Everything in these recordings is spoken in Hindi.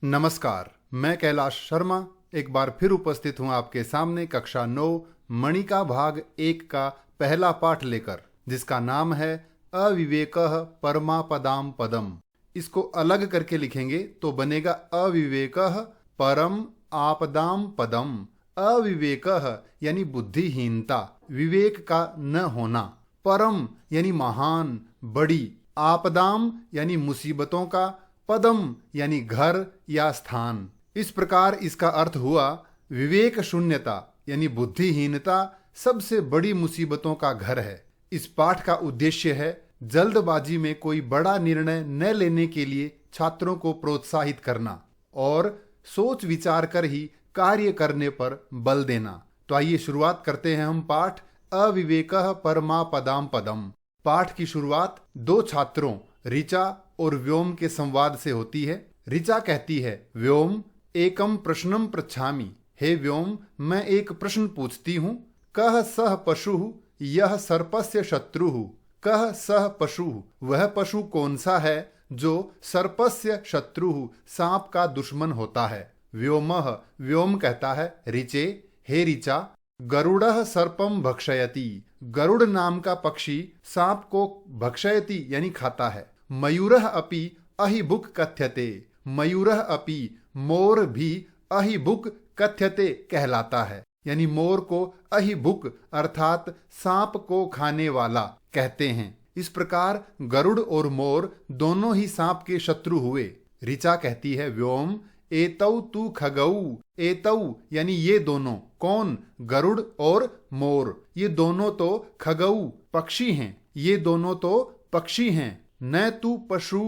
नमस्कार, मैं कैलाश शर्मा एक बार फिर उपस्थित हूँ आपके सामने कक्षा 9 मणिका भाग 1 का पहला पाठ लेकर, जिसका नाम है अविवेकः परमापदाम पदम। इसको अलग करके लिखेंगे तो बनेगा अविवेकः परम आपदाम पदम। अविवेकः यानी बुद्धिहीनता, विवेक का न होना, परम यानी महान, बड़ी, आपदाम यानी मुसीबतों का, पदम यानी घर या स्थान। इस प्रकार इसका अर्थ हुआ विवेक शून्यता यानी बुद्धिहीनता सबसे बड़ी मुसीबतों का घर है। इस पाठ का उद्देश्य है जल्दबाजी में कोई बड़ा निर्णय न लेने के लिए छात्रों को प्रोत्साहित करना और सोच विचार कर ही कार्य करने पर बल देना। तो आइए शुरुआत करते हैं हम पाठ अविवेकः परमापदाम पदम। पाठ की शुरुआत दो छात्रों ऋचा और व्योम के संवाद से होती है। ऋचा कहती है, व्योम एकम प्रश्नम पृच्छामि। हे व्योम, मैं एक प्रश्न पूछती हूँ। कः सः पशुः यः सर्पस्य शत्रुः। कः सः पशुः, वह पशु कौन सा है जो सर्पस्य शत्रुः, सांप का दुश्मन होता है। व्योमः, व्योम कहता है, ऋचे, हे ऋचा, गरुड़ः सर्पम भक्षयति। गरुड़ नाम का पक्षी सांप को भक्षयति यानी खाता है। मयूरः अपि अहिबुक कथ्यते। मयूरः अपि, मोर भी अहिबुक कथ्यते कहलाता है, यानी मोर को अहिबुक अर्थात सांप को खाने वाला कहते हैं। इस प्रकार गरुड़ और मोर दोनों ही सांप के शत्रु हुए। ऋचा कहती है, व्योम एतौ तु खगौ। एतौ यानी ये दोनों, कौन? गरुड़ और मोर। ये दोनों तो खगौ पक्षी हैं, ये दोनों तो पक्षी हैं। न तू पशु,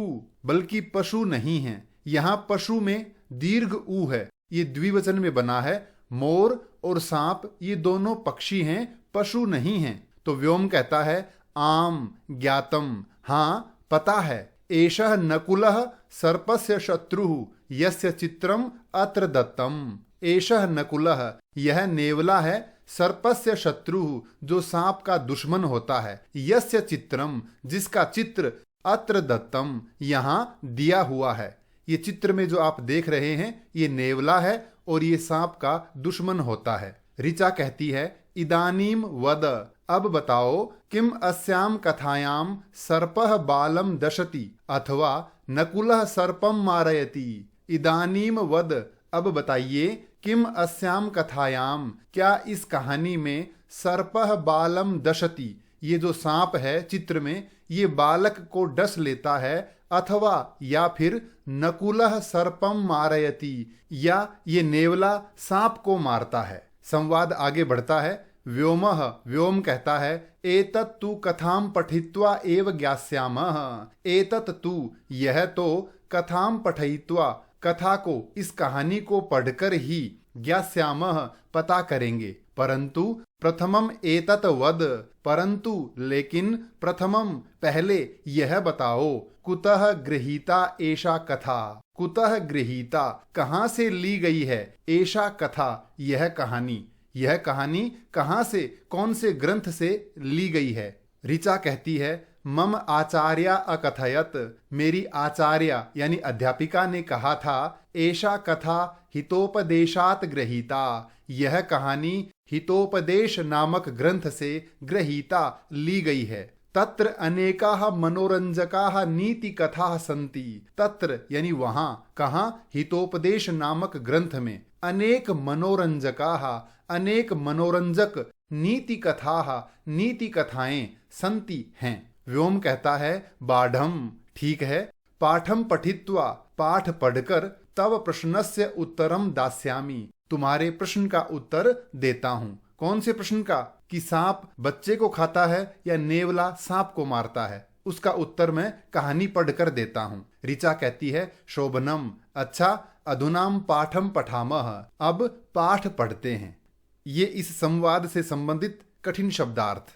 बल्कि पशु नहीं है। यहाँ पशु में दीर्घ ऊ है, ये द्विवचन में बना है। मोर और सांप ये दोनों पक्षी हैं, पशु नहीं हैं। तो व्योम कहता है, आम ज्ञातम, हाँ पता है। एषः नकुलः सर्पस्य शत्रुः यस्य चित्रम अत्र दत्तम। एषः नकुलः, यह नेवला है, सर्पस्य शत्रुः, जो सांप का दुश्मन होता है, यस्य चित्रम, जिसका चित्र अत्र दत्तम, यहाँ दिया हुआ है। ये चित्र में जो आप देख रहे हैं ये नेवला है और ये सांप का दुश्मन होता है। ऋचा कहती है, इदानीम वद, अब बताओ, किम अस्याम कथायाम सर्पः बालम दशति अथवा नकुलः सर्पम मारयति। इदानीम वद, अब बताइए, किम अस्याम कथायाम, क्या इस कहानी में सर्पः बालम दशति, ये जो सांप है चित्र में ये बालक को डस लेता है, अथवा या फिर नकुलः सर्पम मारयति, या ये नेवला सांप को मारता है। संवाद आगे बढ़ता है। व्योमः, व्योम कहता है, एतत् तु कथाम पठित्वा एव ज्ञास्यामः। एतत् तु, यह तो, कथाम पठयित्वा, कथा को, इस कहानी को पढ़कर ही, ज्ञास्यामः, पता करेंगे। परंतु प्रथमम एतत् वद, परंतु लेकिन, प्रथमम पहले यह बताओ, कुतः गृहीता एषा कथा। कुतः गृहीता, कहाँ से ली गई है, एषा कथा, यह कहानी। यह कहानी कहाँ से, कौन से ग्रंथ से ली गई है। ऋचा कहती है, मम आचार्या अकथयत, मेरी आचार्या यानी अध्यापिका ने कहा था, एषा कथा हितोपदेशात गृहीता, यह कहानी हितोपदेश नामक ग्रंथ से गृहीता, ली गई है। तत्र अनेकाः मनोरंजकाः नीति कथाः सन्ति। तत्र यानी वहां, कहाँ? हितोपदेश नामक ग्रंथ में अनेक मनोरंजकाः, अनेक मनोरंजक, नीति कथाः, नीति कथाएं, सन्ति हैं। व्योम कहता है, बाढ़म, ठीक है। पाठम पठित्वा, पाठ पढ़कर, तव प्रश्नस्य उत्तरम दास्यामि, तुम्हारे प्रश्न का उत्तर देता हूँ। कौन से प्रश्न का? कि सांप बच्चे को खाता है या नेवला सांप को मारता है, उसका उत्तर मैं कहानी पढ़कर देता हूँ। ऋचा कहती है, शोभनम, अच्छा, अधुनाम पाठम पठामः, अब पाठ पढ़ते हैं। ये इस संवाद से संबंधित कठिन शब्दार्थ।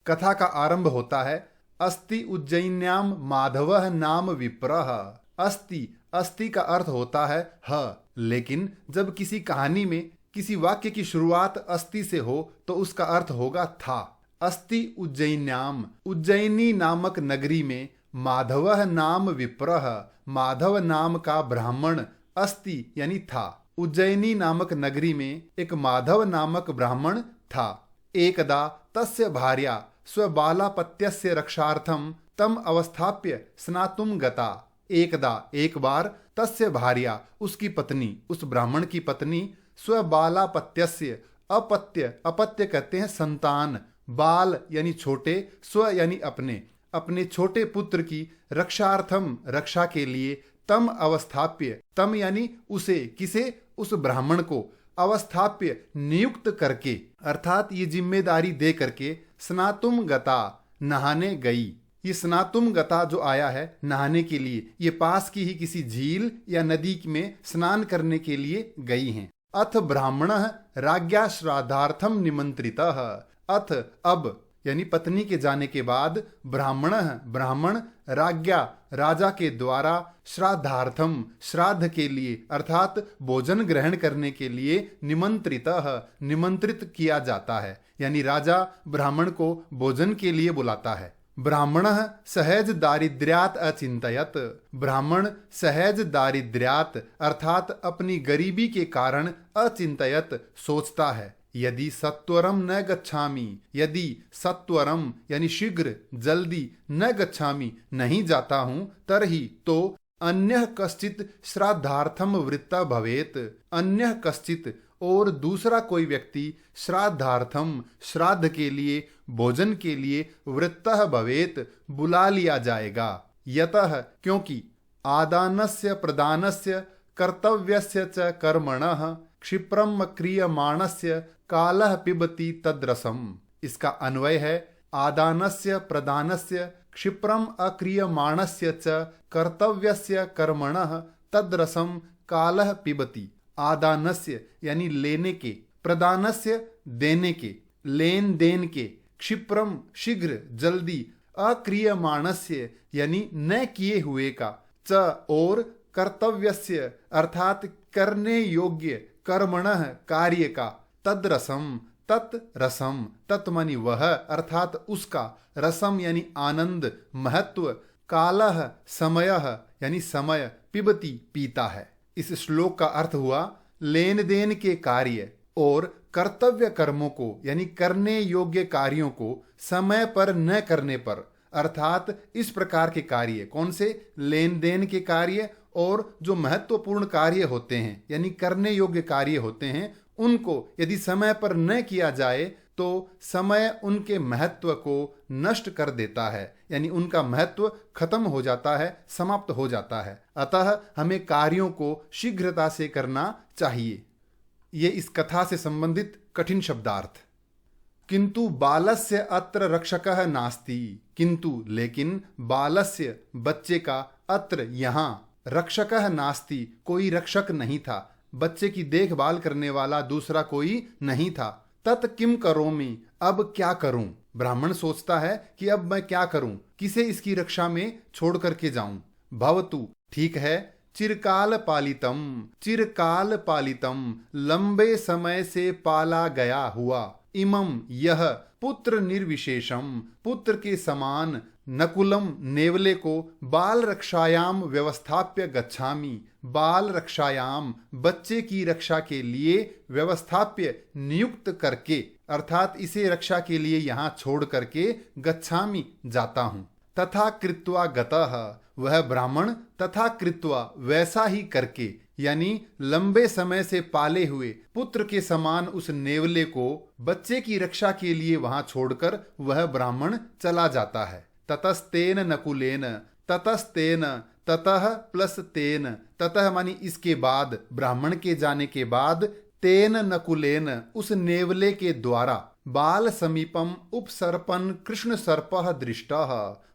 कथा का आरंभ होता है, अस्ति उज्जयिन्याम माधवः नाम विप्रः। अस्ति, अस्ति का अर्थ होता है ह, लेकिन जब किसी कहानी में किसी वाक्य की शुरुआत अस्ति से हो तो उसका अर्थ होगा था। अस्ति उज्जयिन्याम, उज्जयिनी नामक नगरी में, माधवः नाम विप्रः, माधव नाम का ब्राह्मण अस्ति यानी था। उज्जैनी नामक नगरी में एक माधव नामक ब्राह्मण था। एकदा तस्य भार्या स्वबालापत्यस्य रक्षार्थम तम अवस्थाप्य स्नातुम गता। एकदा एक बार तस्य भार्या उसकी पत्नी, उस ब्राह्मण की पत्नी, स्वबालापत्यस्य अपत्य, अपत्य कहते हैं संतान, बाल यानी छोटे, स्व यानी अपने, अपने छोटे पुत्र की रक्षार्थम रक्षा के लिए, तम अवस्थाप्य, तम यानी उसे, किसे, उस ब्राह्मण को, अवस्थाप्य नियुक्त करके, अर्थात ये जिम्मेदारी दे करके, स्नातुम गता नहाने गई। ये स्नातुम गता जो आया है नहाने के लिए, ये पास की ही किसी झील या नदी में स्नान करने के लिए गई हैं। अथ ब्राह्मणः राज्ञा श्राद्धार्थम निमंत्रितः। अथ अब यानी पत्नी के जाने के बाद, ब्राह्मण राज्ञा राजा के द्वारा, श्राद्धार्थम श्राद्ध के लिए अर्थात भोजन ग्रहण करने के लिए, निमंत्रितः निमंत्रित किया जाता है, यानी राजा ब्राह्मण को भोजन के लिए बुलाता है। ब्राह्मणः सहज दारिद्र्यात् अचिंतयत्। ब्राह्मण सहज दारिद्र्यात् अर्थात अपनी गरीबी के कारण अचिंतयत् सोचता है। यदि सत्वरम न गच्छामि, यदि सत्वरम यानी शीघ्र, जल्दी, न गच्छामि नहीं जाता हूं, तरहि तो अन्यः कश्चित् श्राद्धार्थम वृत्तः भवेत्। अन्यः कश्चित् और दूसरा कोई व्यक्ति श्राद्धार्थम श्राद्ध के लिए, भोजन के लिए, वृत्तः भवेत् बुला लिया जाएगा। यतः क्योंकि आदानस्य प्रदानस्य कर्तव्यस्य च कर्मणः क्षिप्रम क्रियमाणस्य कालः पिबति तद्रसम। इसका अन्वय है आदानस्य प्रदानस्य क्षिप्रम अक्रियमाणस्य च कर्तव्यस्य कर्मणः तद्रसम कालः पिबति। आदानस्य यानी लेने के, प्रदानस्य देने के, लेन देन के, क्षिप्रम शीघ्र, जल्दी, अक्रियमाणस्य यानी न किए हुए का, च और कर्तव्यस्य अर्थात करने योग्य, कर्मणः कार्य का, तद्रसम तत्रसम, तत् मानी वह अर्थात उसका, रसम यानी आनंद, महत्व, कालः समयः यानी समय, पिबती पीता है। इस श्लोक का अर्थ हुआ लेन देन के कार्य और कर्तव्य कर्मों को यानी करने योग्य कार्यों को समय पर न करने पर, अर्थात इस प्रकार के कार्य, कौन से, लेन देन के कार्य और जो महत्वपूर्ण कार्य होते हैं यानी करने योग्य कार्य होते हैं, उनको यदि समय पर न किया जाए तो समय उनके महत्व को नष्ट कर देता है, यानी उनका महत्व खत्म हो जाता है, समाप्त हो जाता है। अतः हमें कार्यों को शीघ्रता से करना चाहिए। ये इस कथा से संबंधित कठिन शब्दार्थ। किंतु बालस्य अत्र रक्षकः नास्ति। किंतु लेकिन, बालस्य बच्चे का, अत्र यहाँ, रक्षकः नास्ति कोई रक्षक नहीं था, बच्चे की देखभाल करने वाला दूसरा कोई नहीं था। तत् किम करोमि, अब क्या करूं। ब्राह्मण सोचता है कि अब मैं क्या करूं, किसे इसकी रक्षा में छोड़ करके जाऊं। भवतु ठीक है, चिरकाल पालितम, चिरकाल पालितम लंबे समय से पाला गया हुआ, इमम यह, पुत्र निर्विशेषम पुत्र के समान, नकुलम नेवले को, बाल रक्षायाम व्यवस्थाप्य गच्छामि, बाल रक्षायाम बच्चे की रक्षा के लिए, व्यवस्थाप्य नियुक्त करके, अर्थात इसे रक्षा के लिए यहाँ छोड़ करके, गच्छामि जाता हूँ। तथा कृत्वा गतः, वह ब्राह्मण तथा कृत्वा वैसा ही करके, यानी लंबे समय से पाले हुए पुत्र के समान उस नेवले को बच्चे की रक्षा के लिए वहां छोड़कर वह ब्राह्मण चला जाता है। ततस्तेन नकुलेन, ततस्तेन, ततः प्लस तेन, ततः मानी इसके बाद, ब्राह्मण के जाने के बाद, तेन नकुलेन उस नेवले के द्वारा, बाल समीपम उपसर्पन कृष्ण सर्पः दृष्टः,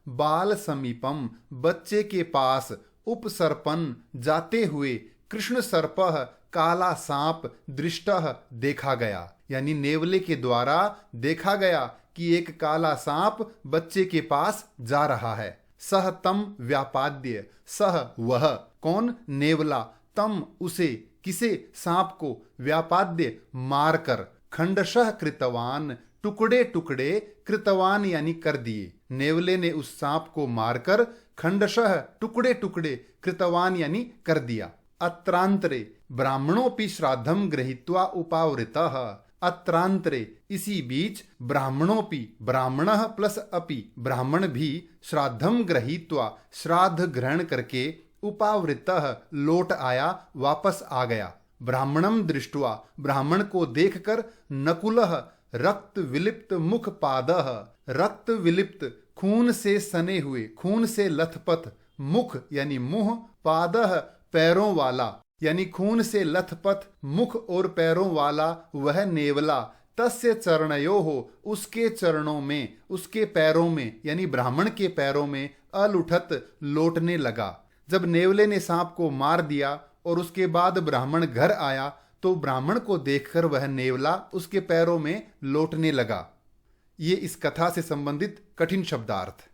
बाल समीपम बच्चे के पास, उपसर्पन जाते हुए, कृष्ण सर्पः काला सांप, दृष्टः देखा गया, यानी नेवले के द्वारा देखा गया कि एक काला सांप बच्चे के पास जा रहा है। सह तम व्यापाद्य, सह वह, कौन, नेवला, तम उसे, किसे, सांप को, व्यापाद्य मारकर, खंडशः कृतवान टुकड़े टुकड़े, कृतवान यानी कर दिए। नेवले ने उस सांप को मारकर खंडशः टुकड़े टुकड़े, कृतवान यानी कर दिया। अत्रांतरे ब्राह्मणोपि श्राद्धम गृहीत्वा उपावृतः। अत्रांतरे इसी बीच ब्राह्मणोपि ब्राह्मणः प्लस अपि ब्राह्मण भी श्राद्धम गृहीत्वा श्राद्ध ग्रहण करके उपावृतः लौट आया, वापस आ गया। ब्राह्मणम दृष्ट्वा ब्राह्मण को देखकर नकुलः रक्त विलिप्त मुख पादः, रक्त विलिप्त खून से सने हुए, खून से लथपथ, मुख यानी मुंह, पादः पैरों वाला यानी खून से लथपथ मुख और पैरों वाला वह नेवला, तस्य चरणयोः उसके चरणों में, उसके पैरों में यानी ब्राह्मण के पैरों में अलुठत लौटने लगा। जब नेवले ने सांप को मार दिया और उसके बाद ब्राह्मण घर आया तो ब्राह्मण को देखकर वह नेवला उसके पैरों में लौटने लगा। ये इस कथा से संबंधित कठिन शब्दार्थ।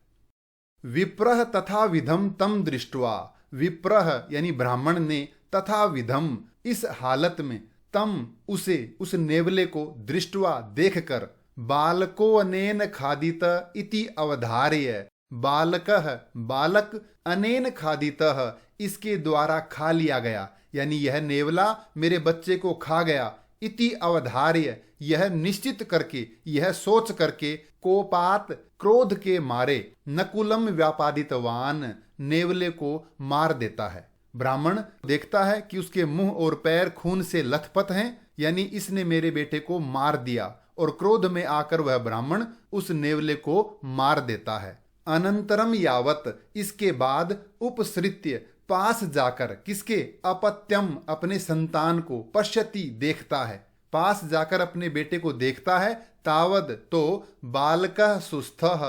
विप्रह तथा विधम तम दृष्ट्वा, विप्रह यानी ब्राह्मण ने, तथा विधम इस हालत में, तम उसे, उस नेवले को, दृष्ट्वा देखकर, बालको अनेन खादित इति अवधार्य, बालकः बालक, अनेन खादितः इसके द्वारा खा लिया गया, यानी यह नेवला मेरे बच्चे को खा गया, इति अवधार्य यह निश्चित करके, यह सोच करके, कोपात क्रोध के मारे, नकुलम व्यापादितवान नेवले को मार देता है। ब्राह्मण देखता है कि उसके मुंह और पैर खून से लथपथ हैं, यानी इसने मेरे बेटे को मार दिया, और क्रोध में आकर वह ब्राह्मण उस नेवले को मार देता है। अनंतरम यावत इसके बाद उपसृत्य पास जाकर, किसके, अपत्यम अपने संतान को, पश्यति देखता है, पास जाकर अपने बेटे को देखता है, तावद तो बालकः सुस्थः,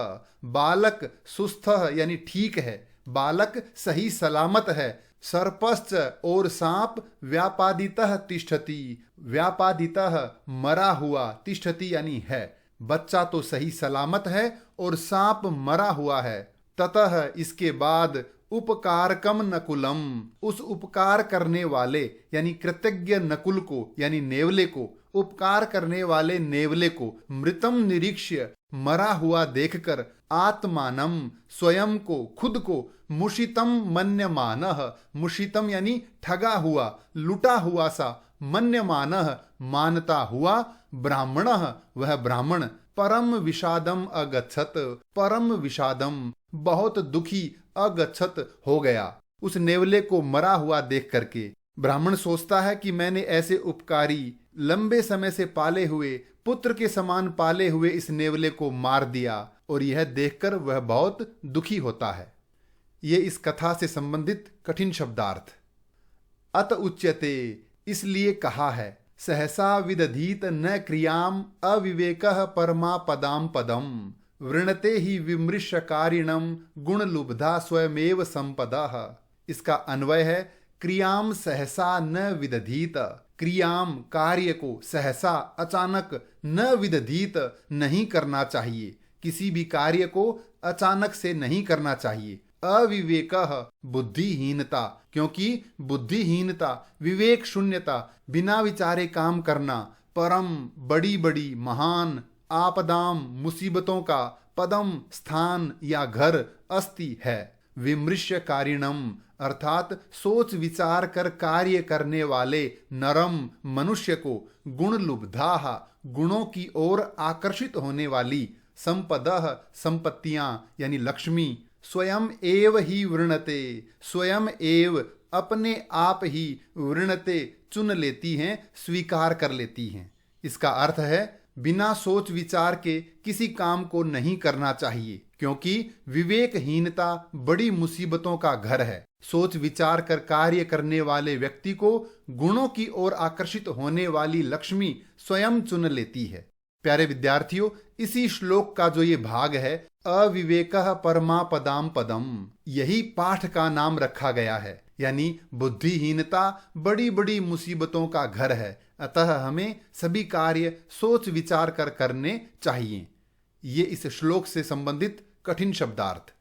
बालक सुस्थः यानी ठीक है, बालक सही सलामत है, सर्पश्च और सांप व्यापादितः तिष्ठति, व्यापादितः मरा हुआ, तिष्ठति यानी है, बच्चा तो सही सलामत है और सांप मरा हुआ है। ततः इसके बाद उपकारकम नकुलम उस उपकार करने वाले यानी कृतज्ञ नकुल को यानी नेवले को, उपकार करने वाले नेवले को मृतम निरीक्ष्य मरा हुआ देखकर आत्मानम स्वयं को, खुद को, मुषितम मन्यमानः, मुषितम यानी ठगा हुआ, लुटा हुआ सा, मन्यमानः मानता हुआ, ब्राह्मणः वह ब्राह्मण परम विषादम अगच्छत, परम विषादम बहुत दुखी, अगच्छत हो गया। उस नेवले को मरा हुआ देख करके ब्राह्मण सोचता है कि मैंने ऐसे उपकारी, लंबे समय से पाले हुए, पुत्र के समान पाले हुए इस नेवले को मार दिया, और यह देखकर वह बहुत दुखी होता है। ये इस कथा से संबंधित कठिन शब्दार्थ। अत उच्यते इसलिए कहा है, सहसा विदधीत न क्रियाम अविवेकः परमापदाम पदम वृणते ही विमृश्यकारिणम गुणलुब्धा स्वयमेव संपदः। इसका अन्वय है, क्रियाम सहसा न विदधीत, क्रियाम कार्य को, सहसा अचानक, न विदधीत नहीं करना चाहिए, किसी भी कार्य को अचानक से नहीं करना चाहिए। अविवेकः बुद्धिहीनता, क्योंकि बुद्धिहीनता, विवेक शून्यता, बिना विचारे काम करना, परम बड़ी बड़ी महान, आपदाम मुसीबतों का, पदम स्थान या घर, अस्ति है, विमृश्यकारिणम अर्थात सोच विचार कर कार्य करने वाले नरम मनुष्य को, गुणलुब्धाः गुणों की ओर आकर्षित होने वाली, संपदः संपत्तियां यानी लक्ष्मी, स्वयं एव ही वृणते, स्वयं एव अपने आप ही, वृणते चुन लेती हैं, स्वीकार कर लेती हैं। इसका अर्थ है बिना सोच विचार के किसी काम को नहीं करना चाहिए, क्योंकि विवेकहीनता बड़ी मुसीबतों का घर है। सोच विचार कर कार्य करने वाले व्यक्ति को गुणों की ओर आकर्षित होने वाली लक्ष्मी स्वयं चुन लेती है। प्यारे विद्यार्थियों, इसी श्लोक का जो ये भाग है, अविवेकः परमापदाम पदम, यही पाठ का नाम रखा गया है, यानी बुद्धिहीनता बड़ी बड़ी मुसीबतों का घर है, अतः हमें सभी कार्य सोच विचार कर करने चाहिए। ये इस श्लोक से संबंधित कठिन शब्दार्थ।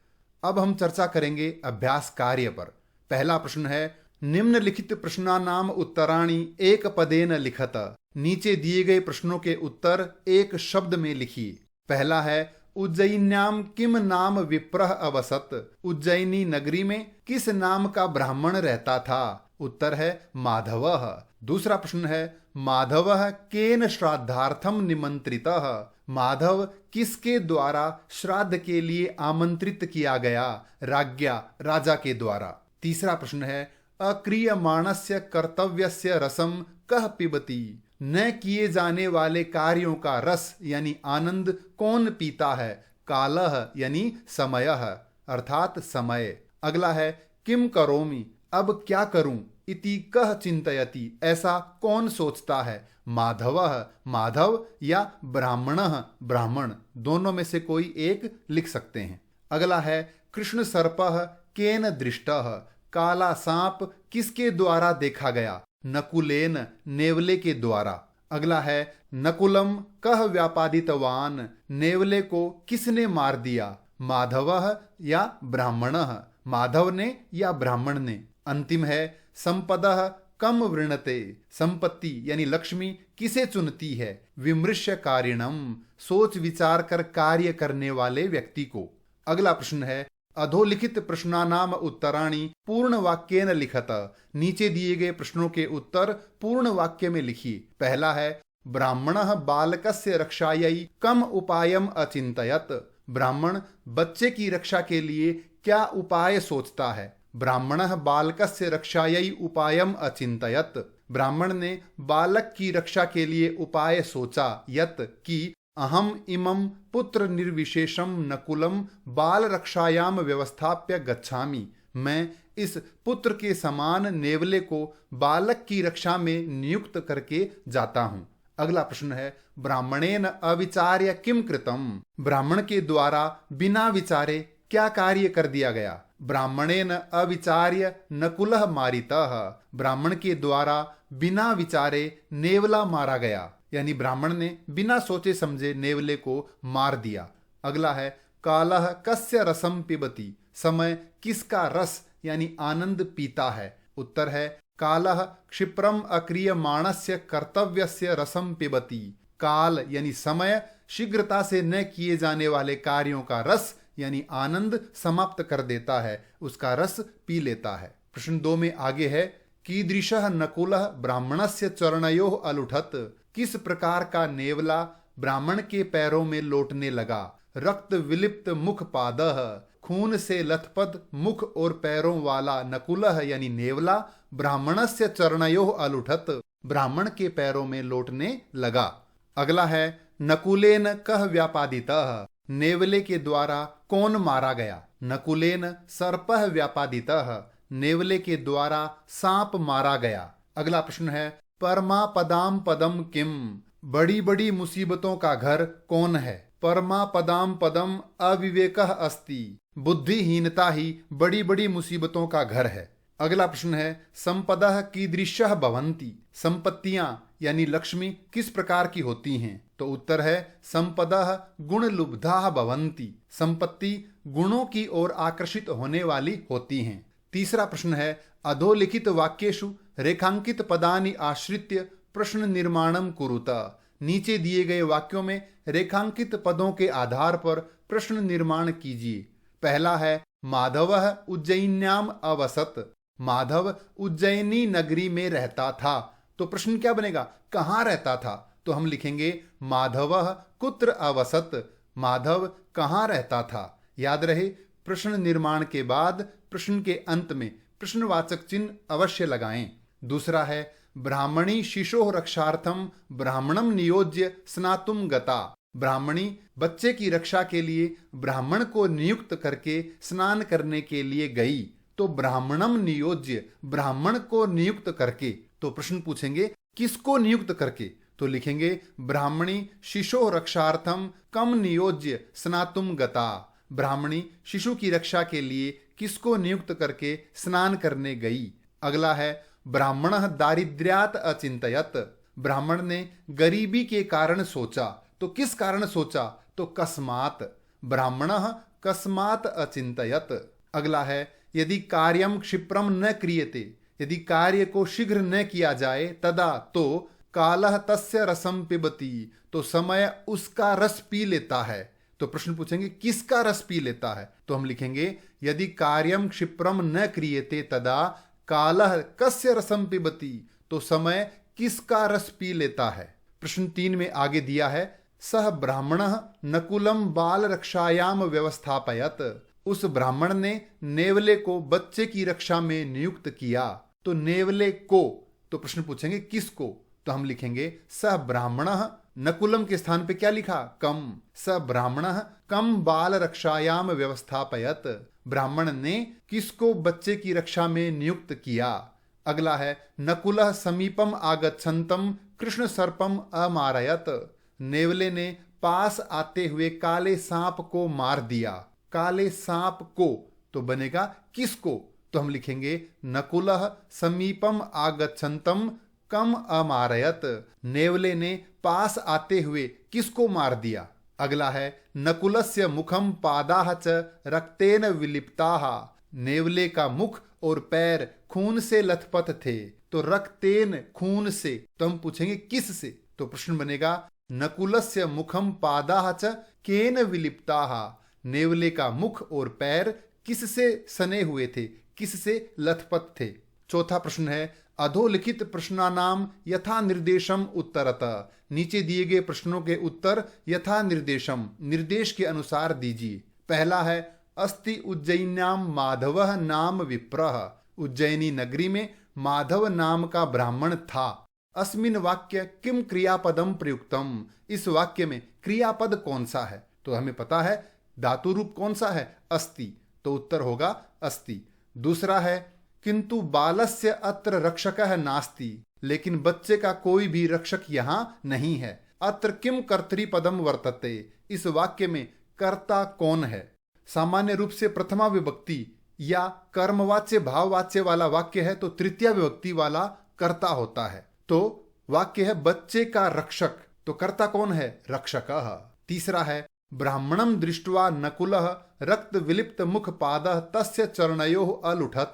अब हम चर्चा करेंगे अभ्यास कार्य पर। पहला प्रश्न है, निम्नलिखित प्रश्नानाम उत्तराणि एक पदेन लिखत। नीचे दिए गए प्रश्नों के उत्तर एक शब्द में लिखिए। पहला है, उज्जयिन्याम किम नाम विप्रह अवसत। उज्जयिनी नगरी में किस नाम का ब्राह्मण रहता था। उत्तर है माधवः। दूसरा प्रश्न है माधवः केन श्राद्धार्थम निमंत्रितः। माधव किसके द्वारा श्राद्ध के लिए आमंत्रित किया गया? राज्ञा, राजा के द्वारा। तीसरा प्रश्न है अक्रियमाणस्य कर्तव्यस्य रसम कः पिबति। न किए जाने वाले कार्यों का रस यानी आनंद कौन पीता है? कालः यानी समयः अर्थात समय। अगला है किम करोमि, अब क्या करूं? इति कः चिंतयति, ऐसा कौन सोचता है? माधवः, माधव या ब्राह्मणः, ब्राह्मण, दोनों में से कोई एक लिख सकते हैं। अगला है कृष्ण सर्पः केन दृष्टः। काला सांप किसके द्वारा देखा गया? नकुलेन, नेवले के द्वारा। अगला है नकुलम कः व्यापादितवान। नेवले को किसने मार दिया? माधवः या ब्राह्मणः, माधव ने या ब्राह्मण ने। अंतिम है संपदः कम वृणते। संपत्ति यानी लक्ष्मी किसे चुनती है? विमृश्य कारिणम, सोच विचार कर कार्य करने वाले व्यक्ति को। अगला प्रश्न है अधोलिखित प्रश्नानाम उत्तराणि पूर्ण वाक्येन लिखत। नीचे दिए गए प्रश्नों के उत्तर पूर्ण वाक्य में लिखिए। पहला है ब्राह्मणः बालकस्य रक्षायै कम उपायम अचिंतयत। ब्राह्मण बच्चे की रक्षा के लिए क्या उपाय सोचता है? ब्राह्मणः बालकस्य रक्षायै उपायम अचिंतयत। ब्राह्मण ने बालक की रक्षा के लिए उपाय सोचा। यत कि अहम इमं पुत्र निर्विशेषम नकुलम बाल रक्षायाम व्यवस्थाप्य गच्छामि। मैं इस पुत्र के समान नेवले को बालक की रक्षा में नियुक्त करके जाता हूँ। अगला प्रश्न है ब्राह्मणेन अविचार्य किम कृतम। ब्राह्मण के द्वारा बिना विचारे क्या कार्य कर दिया गया? ब्राह्मणेन अविचार्य नकुलः मारितः। ब्राह्मण के द्वारा बिना विचारे नेवला मारा गया, यानी ब्राह्मण ने बिना सोचे समझे नेवले को मार दिया। अगला है कालः कस्य रसम पिबति। समय किसका रस यानी आनंद पीता है? उत्तर है कालः क्षिप्रम अक्रियमाणस्य कर्तव्यस्य रसम पिबति। काल यानी समय शीघ्रता से न किए जाने वाले कार्यों का रस यानी आनंद समाप्त कर देता है, उसका रस पी लेता है। प्रश्न 2 में आगे है कीदृशः नकुलः ब्राह्मणस्य चरणयोः अलुठत। किस प्रकार का नेवला ब्राह्मण के पैरों में लोटने लगा? रक्त विलिप्त मुख पादः। खून से लथपथ मुख और पैरों वाला नकुलः यानी नेवला ब्राह्मणस्य चरणयोः अलुठत, ब्राह्मण के पैरों में लोटने लगा। अगला है नकुलेन कः व्यापादितः। नेवले के द्वारा कौन मारा गया? नकुलेन सर्पः व्यापादितः। नेवले के द्वारा सांप मारा गया। अगला प्रश्न है परमा पदाम पदम किम। बड़ी बड़ी मुसीबतों का घर कौन है? परमा पदाम पदम अविवेकः अस्ति। बुद्धिहीनता ही बड़ी बड़ी मुसीबतों का घर है। अगला प्रश्न है संपदः कीदृशः भवन्ति। संपत्तियां यानी लक्ष्मी किस प्रकार की होती हैं? तो उत्तर है संपदः गुणलुब्धाः भवन्ति। संपत्ति गुणों की ओर आकर्षित होने वाली होती हैं। तीसरा प्रश्न है अधोलिखित वाक्येषु रेखांकित पदानि आश्रित्य प्रश्न निर्माणम कुरुत। नीचे दिए गए वाक्यों में रेखांकित पदों के आधार पर प्रश्न निर्माण कीजिए। पहला है माधवः उज्जयिन्याम अवसत। माधव उज्जैनी नगरी में रहता था। तो प्रश्न क्या बनेगा? कहाँ रहता था? तो हम लिखेंगे माधवः कुत्र अवसत। माधव कहाँ रहता था? याद रहे प्रश्न निर्माण के बाद प्रश्न के अंत में प्रश्नवाचक चिन्ह अवश्य लगाएं। दूसरा है ब्राह्मणी शिशोः रक्षार्थम ब्राह्मणम नियोज्य स्नातुम गता। ब्राह्मणी बच्चे की रक्षा के लिए ब्राह्मण को नियुक्त करके स्नान करने के लिए गई। तो ब्राह्मणम नियोज्य, ब्राह्मण को नियुक्त करके। तो प्रश्न पूछेंगे किसको नियुक्त करके? तो लिखेंगे ब्राह्मणी शिशोः रक्षार्थम कम नियोज्य स्नातुम गता। ब्राह्मणी शिशु की रक्षा के लिए किसको नियुक्त करके स्नान करने गई। अगला है ब्राह्मणः दारिद्र्यात् अचिंतयत। ब्राह्मण ने गरीबी के कारण सोचा। तो किस कारण सोचा? तो कस्मात्। ब्राह्मणः कस्मात् अचिंतयत। अगला है यदि कार्यम क्षिप्रम न क्रियते। यदि कार्य को शीघ्र न किया जाए तदा तो कालः तस्य रसम पिबति। तो समय उसका रस पी लेता है। तो प्रश्न पूछेंगे किसका रस पी लेता है? तो हम लिखेंगे यदि कार्यम क्षिप्रम न क्रियते तदा कालः कस्य रसम पिबति, तो समय किसका रस पी लेता है। प्रश्न 3 में आगे दिया है, सह ब्राह्मणः नकुलम बाल रक्षायाम व्यवस्थापयत, उस ब्राह्मण ने नेवले को बच्चे की रक्षा में नियुक्त किया। तो नेवले को, तो प्रश्न पूछेंगे किसको, तो हम लिखेंगे स ब्राह्मणः, नकुलम के स्थान पे क्या लिखा, कम, स ब्राह्मणः कम बाल रक्षायाम व्यवस्थापयत, ब्राह्मण ने किसको बच्चे की रक्षा में नियुक्त किया। अगला है, नकुलः समीपम आगच्छन्तम कृष्ण सर्पम अमारयत, नेवले ने पास आते हुए काले सांप को मार दिया। काले सांप को, तो बनेगा किसको, तो हम लिखेंगे नकुलः समीपम आगच्छन्तम कम अमारयत, नेवले ने पास आते हुए किसको मार दिया। अगला है, नकुलस्य मुखम पादाः च रक्तेन विलिप्ताः, नेवले का मुख और पैर खून से लथपथ थे। तो रक्तेन, खून से, तो हम पूछेंगे किस से, तो प्रश्न बनेगा नकुलस्य मुखम पादाः च केन विलिप्ताः, नेवले का मुख और पैर किससे सने हुए थे, किससे लथपथ थे। चौथा प्रश्न है, अधोलिखित प्रश्नानाम यथा निर्देशम उत्तरतः, नीचे दिए गए प्रश्नों के उत्तर यथा निर्देशम, निर्देश के अनुसार दीजिए। पहला है, अस्ति उज्जयिन्याम माधवः नाम विप्रः, उज्जैनी नगरी में माधव नाम का ब्राह्मण था। अस्मिन वाक्य किम क्रियापदम प्रयुक्तम, इस वाक्य में क्रियापद कौन सा है, तो हमें पता है धातु रूप कौन सा है, अस्ति, तो उत्तर होगा अस्ति। दूसरा है, किंतु बालस्य अत्र रक्षकः नास्ति, लेकिन बच्चे का कोई भी रक्षक यहाँ नहीं है। अत्र किम कर्तृपदम वर्तते, इस वाक्य में कर्ता कौन है। सामान्य रूप से प्रथमा विभक्ति या कर्मवाच्य भाववाच्य वाला वाक्य है तो तृतीया विभक्ति वाला कर्ता होता है। तो वाक्य है बच्चे का रक्षक, तो कर्ता कौन है, रक्षकः। तीसरा है, ब्राह्मणम दृष्ट्वा नकुलः रक्त विलिप्त मुख पादः तस्य चरणयोः अलुठत,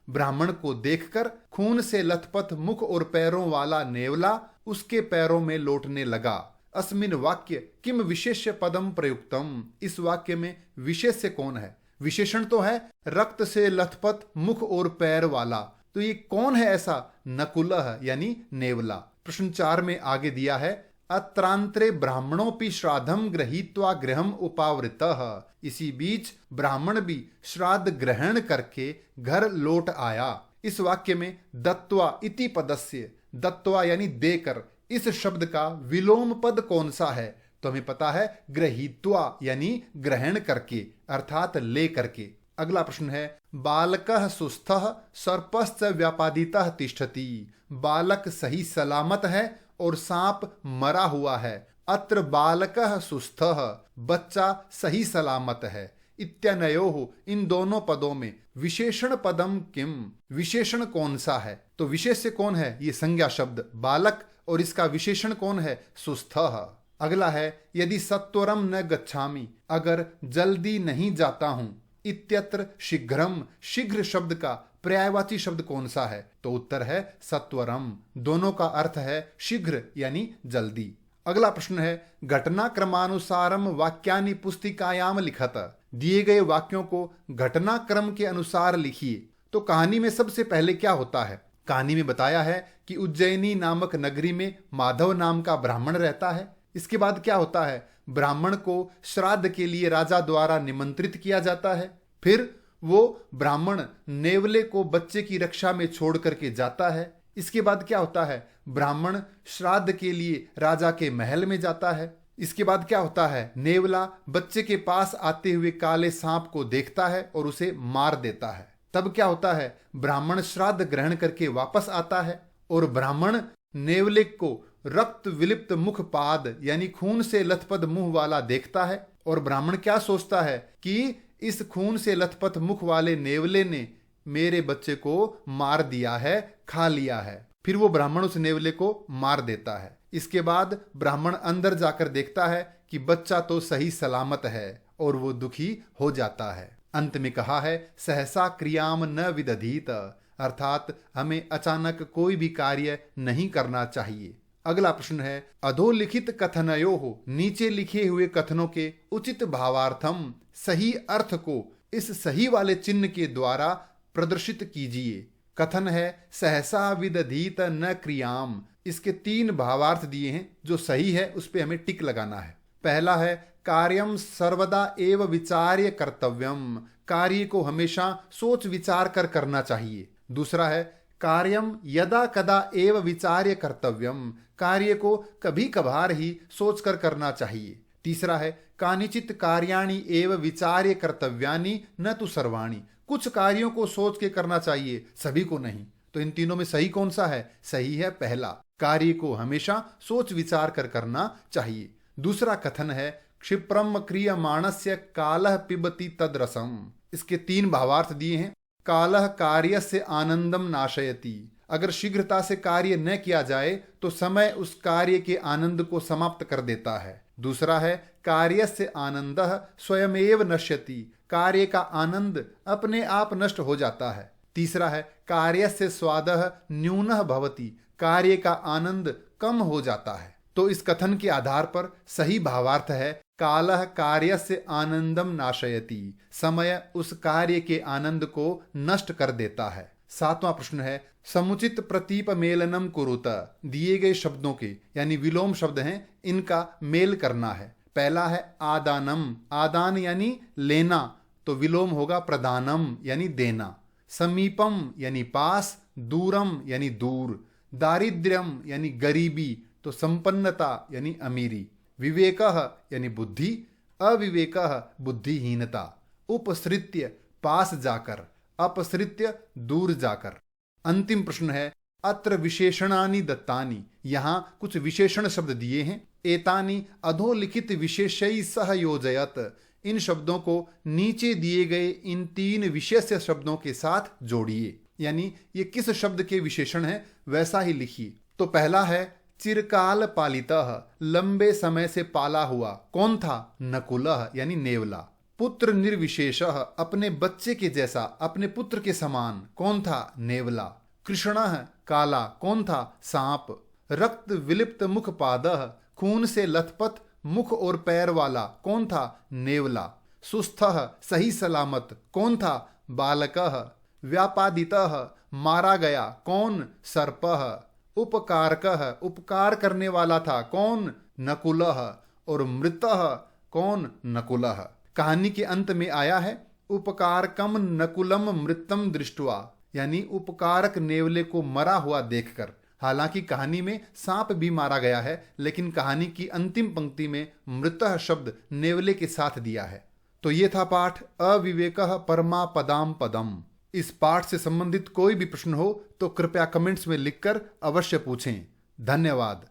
ब्राह्मण को देखकर खून से लथपथ मुख और पैरों वाला नेवला उसके पैरों में लौटने लगा। अस्मिन वाक्य किम विशेष्य पदम प्रयुक्तम, इस वाक्य में विशेष्य कौन है, विशेषण तो है रक्त से लथपथ मुख और पैर वाला, तो ये कौन है ऐसा, नकुलः यानी नेवला। प्रश्न 4 में आगे दिया है, अत्रांतरे ब्राह्मणोपि श्राद्धम गृहीत्वा गृहम उपावृतः, इसी बीच ब्राह्मण भी श्राद्ध ग्रहण करके घर लौट आया। इस वाक्य में दत्वा इति पदस्य, दत्वा यानी देकर, इस शब्द का विलोम पद कौन सा है, तो हमें पता है गृहीत्वा यानी ग्रहण करके, अर्थात ले करके। अगला प्रश्न है, बालकः सुस्थः सर्पश्च व्यापादितः तिष्ठति, बालक सही सलामत है और सांप मरा हुआ है। अत्र बालकः सुस्थः, बच्चा सही सलामत है। इत्यनयोः, इन दोनों पदों में विशेषण पदम किम, विशेषण कौन सा है, तो विशेष्य कौन है, ये संज्ञा शब्द बालक, और इसका विशेषण कौन है, सुस्थः। अगला है, यदि सत्वरम न गच्छामि, अगर जल्दी नहीं जाता हूं। इत्यत्र शीघ्रम, शीघ्र शब्द का पर्यायवाची शब्द कौन सा है, तो उत्तर है सत्वरम, दोनों का अर्थ है शीघ्र यानी जल्दी। अगला प्रश्न है, घटना क्रमानुसारम वाक्यानि पुस्तिकायाम लिखत, दिए गए वाक्यों को घटना क्रम के अनुसार लिखिए। तो कहानी में सबसे पहले क्या होता है, कहानी में बताया है कि उज्जैनी नामक नगरी में माधव नाम का ब्राह्मण रहता है। इसके बाद क्या होता है, ब्राह्मण को श्राद्ध के लिए राजा द्वारा निमंत्रित किया जाता है। फिर वो ब्राह्मण नेवले को बच्चे की रक्षा में छोड़ करके जाता है। इसके बाद क्या होता है, ब्राह्मण श्राद्ध के लिए राजा के महल में जाता है। इसके बाद क्या होता है, नेवला बच्चे के पास आते हुए काले सांप को देखता है और उसे मार देता है। तब क्या होता है, ब्राह्मण श्राद्ध ग्रहण करके वापस आता है और ब्राह्मण नेवले को रक्त विलिप्त मुख पाद यानी खून से लथपथ मुंह वाला देखता है और ब्राह्मण क्या सोचता है कि इस खून से लथपथ मुख वाले नेवले ने मेरे बच्चे को मार दिया है, खा लिया है। फिर वो ब्राह्मण उस नेवले को मार देता है। इसके बाद ब्राह्मण अंदर जाकर देखता है कि बच्चा तो सही सलामत है और वो दुखी हो जाता है। अंत में कहा है, सहसा क्रियाम न विदधीत, अर्थात हमें अचानक कोई भी कार्य नहीं करना चाहिए। अगला प्रश्न है, अधोलिखित कथनयोः, नीचे लिखे हुए कथनों के उचित भावार्थम, सही अर्थ को इस सही वाले चिन्ह के द्वारा प्रदर्शित कीजिए। कथन है सहसा विदधीत न क्रियाम। इसके 3 भावार्थ दिए हैं, जो सही है उस पे हमें टिक लगाना है। पहला है कार्यम सर्वदा एव विचार्य कर्तव्यम, कार्य को हमेशा सोच विचार कर करना चाहिए। दूसरा है कार्यम यदा कदा एव विचार्य कर्तव्यम, कार्य को कभी कभार ही सोचकर करना चाहिए। तीसरा है कानिचित कार्याणि एव विचार्य कर्तव्यानि न तो सर्वाणि, कुछ कार्यों को सोच के करना चाहिए, सभी को नहीं। तो इन तीनों में सही कौन सा है? सही है पहला, कार्य को हमेशा सोच विचार कर करना चाहिए। दूसरा कथन है क्षिप्रम क्रियमाणस्य कालः पिबति तद्रसम। इसके 3 भावार्थ दिए हैं। कालः कार्यस्य आनंदम नाशयति, अगर शीघ्रता से कार्य न किया जाए तो समय उस कार्य के आनंद को समाप्त कर देता है। दूसरा है कार्यस्य आनंदः स्वयमेव नश्यति, कार्य का आनंद अपने आप नष्ट हो जाता है। तीसरा है कार्यस्य स्वादः न्यूनः भवति, कार्य का आनंद कम हो जाता है। तो इस कथन के आधार पर सही भावार्थ है कालः कार्यस्य आनंदम नाशयति, समय उस कार्य के आनंद को नष्ट कर देता है। 7वां प्रश्न है समुचित प्रतीप मेलनम कुरुत, दिए गए शब्दों के यानी विलोम शब्द हैं, इनका मेल करना है। पहला है आदानम, आदान यानी लेना, तो विलोम होगा प्रदानम यानी देना। समीपम यानी पास, दूरम यानी दूर। दारिद्र्यम यानी गरीबी, तो संपन्नता यानी अमीरी। विवेकः यानी बुद्धि, अविवेकः बुद्धिहीनता। उपसृत्य पास जाकर, अपसृत्य दूर जाकर। अंतिम प्रश्न है अत्र विशेषणानि दत्तानि, यहां कुछ विशेषण शब्द दिए हैं। एतानि अधोलिखित विशेषै सह योजयत, इन शब्दों को नीचे दिए गए इन 3 विशेष्य शब्दों के साथ जोड़िए, यानी ये किस शब्द के विशेषण है वैसा ही लिखिए। तो पहला है चिरकाल पालितः, लंबे समय से पाला हुआ, कौन था? नकुलः यानी नेवला। पुत्र निर्विशेषः, अपने बच्चे के जैसा, अपने पुत्र के समान, कौन था? नेवला। कृष्णः काला, कौन था? सांप। रक्त विलिप्त मुख पादः, खून से लथपथ मुख और पैर वाला, कौन था? नेवला। सुस्थः सही सलामत, कौन था? बालकः। व्यापादितः मारा गया, कौन? सर्पः। उपकारकः उपकार करने वाला था, कौन? नकुलः। और मृतः, कौन? नकुलः। कहानी के अंत में आया है उपकारकम नकुलम मृतम दृष्टवा, यानी उपकारक नेवले को मरा हुआ देखकर। हालांकि कहानी में सांप भी मारा गया है, लेकिन कहानी की अंतिम पंक्ति में मृतः शब्द नेवले के साथ दिया है। तो ये था पाठ अविवेकः परमा पदाम पदम। इस पाठ से संबंधित कोई भी प्रश्न हो तो कृपया कमेंट्स में लिखकर अवश्य पूछें। धन्यवाद।